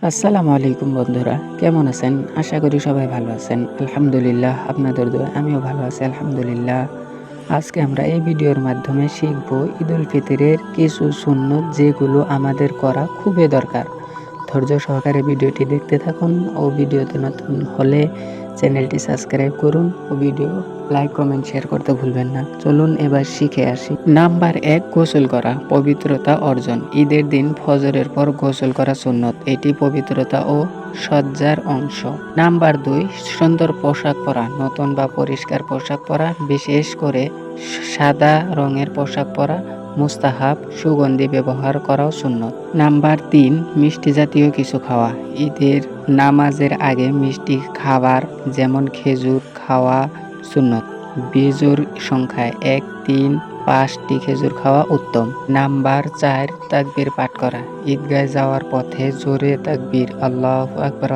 আসসালামু আলাইকুম বন্ধুরা, কেমন আছেন? আশা করি সবাই ভালো আছেন। আলহামদুলিল্লাহ, আপনাদের দোয়ায় আমিও ভালো আছি আলহামদুলিল্লাহ। আজকে আমরা এই ভিডিওর মাধ্যমে শিখব ঈদুল ফিতরের কিছু সুন্নত যেগুলো আমাদের করা খুবই দরকার। ধৈর্য সহকারে ভিডিওটি দেখতে থাকুন ও ভিডিওতে নতুন হলে চ্যানেলটি সাবস্ক্রাইব করুন ও ভিডিও লাইক কমেন্ট শেয়ার করতে ভুলবেন না। চলুন এবার শিখে আসি। নাম্বার ১, গোসল করা, পবিত্রতা অর্জন। ঈদের দিন ফজরের পর গোসল করা সুন্নত, এটি পবিত্রতা ও সজ্জার অংশ। নাম্বার ২, সুন্দর পোশাক পরা, নতুন বা পরিষ্কার পোশাক পরা, বিশেষ করে সাদা রঙের পোশাক পরা মুস্তাহাব, সুগন্ধি ব্যবহার করাও সুন্নত। নাম্বার ৩, মিষ্টি জাতীয় কিছু খাওয়া, ঈদের নামাজের আগে মিষ্টি খাবার যেমন খেজুর খাওয়া সুন্নত। বিজোড় সংখ্যায় ১, ৩, ৫টি খেজুর খাওয়া উত্তম। নাম্বার ৪, তাকবীর পাঠ করা, ঈদগায় যাওয়ার পথে জোরে তাকবীর আল্লাহু আকবার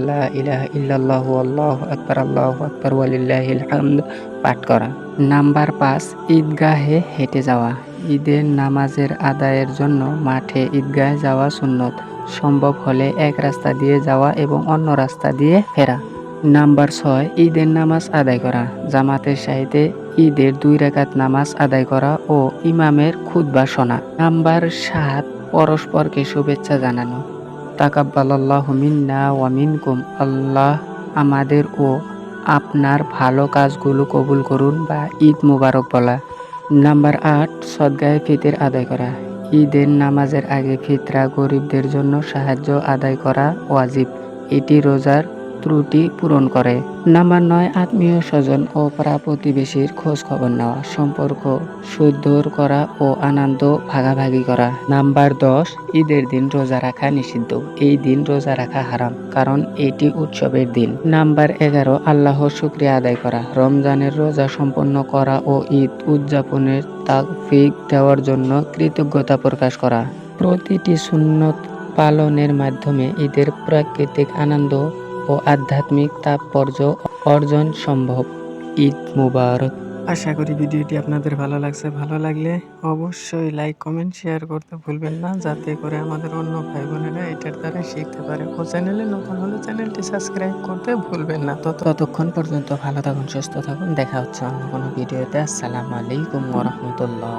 লা ইলাহা ইল্লাল্লাহু আল্লাহু আকবার ওয়ালিল্লাহিল হামদ পাঠ করা। নাম্বার ৫, ঈদগাহে হেঁটে যাওয়া, ঈদের নামাজের আদায়ের জন্য মাঠে ঈদগাহে যাওয়া সুন্নত, সম্ভব হলে এক রাস্তা দিয়ে যাওয়া এবং অন্য রাস্তা দিয়ে ফেরা। নাম্বার ৬, ঈদের নামাজ আদায় করা, জামাতের সাথে ঈদের ২ রাকাত নামাজ আদায় করা ও ইমামের খুতবা শোনা। নাম্বার ৭, পরস্পরকে শুভেচ্ছা জানানো, তাকাব্বালাল্লাহু মিন্না ওয়া মিনকুম, আল্লাহ আমাদের ও আপনার ভালো কাজগুলো কবুল করুন বা ঈদ মুবারক বলা। নাম্বার ৮, সদকায়ে ফিতর আদায় করা, ঈদের নামাজের আগে ফিতরা গরিবদের জন্য সাহায্য আদায় করা ওয়াজিব, এটি রোজার ত্রুটি পূরণ করে। নাম্বার ৯, আত্মীয় স্বজন ও পাড়া প্রতিবেশীর খোঁজ খবর নেওয়া, সম্পর্ক সুদৃঢ় করা ও আনন্দ ভাগাভাগি করা। নাম্বার ১০, ঈদের দিন রোজা রাখা নিষিদ্ধ, এই দিন রোজা রাখা হারাম কারণ এটি উৎসবের দিন। নাম্বার ১১, আল্লাহর শুকরিয়া আদায় করা, রমজানের রোজা সম্পন্ন করা ও ঈদ উদযাপনের তাওফিক দেওয়ার জন্য কৃতজ্ঞতা প্রকাশ করা। প্রতিটি সুন্নত পালনের মাধ্যমে ঈদের প্রাকৃতিক আনন্দ ও আধ্যাত্মিক তাৎপর্য অর্জন সম্ভব। ঈদ মুবারক। আশা করি ভিডিওটি আপনাদের ভালো লাগছে। ভালো লাগলে অবশ্যই লাইক কমেন্ট শেয়ার করতে ভুলবেন না, যাতে করে আমাদের অন্য ভাই বোনেরা এটার দ্বারা শিখতে পারে। ও চ্যানেলে নতুন হলে চ্যানেলটি সাবস্ক্রাইব করতে ভুলবেন না। ততক্ষণ পর্যন্ত ভালো থাকুন, সুস্থ থাকুন, দেখা হচ্ছে অন্য কোনো ভিডিওতে। আসসালামু আলাইকুম ওয়া রাহমাতুল্লাহ।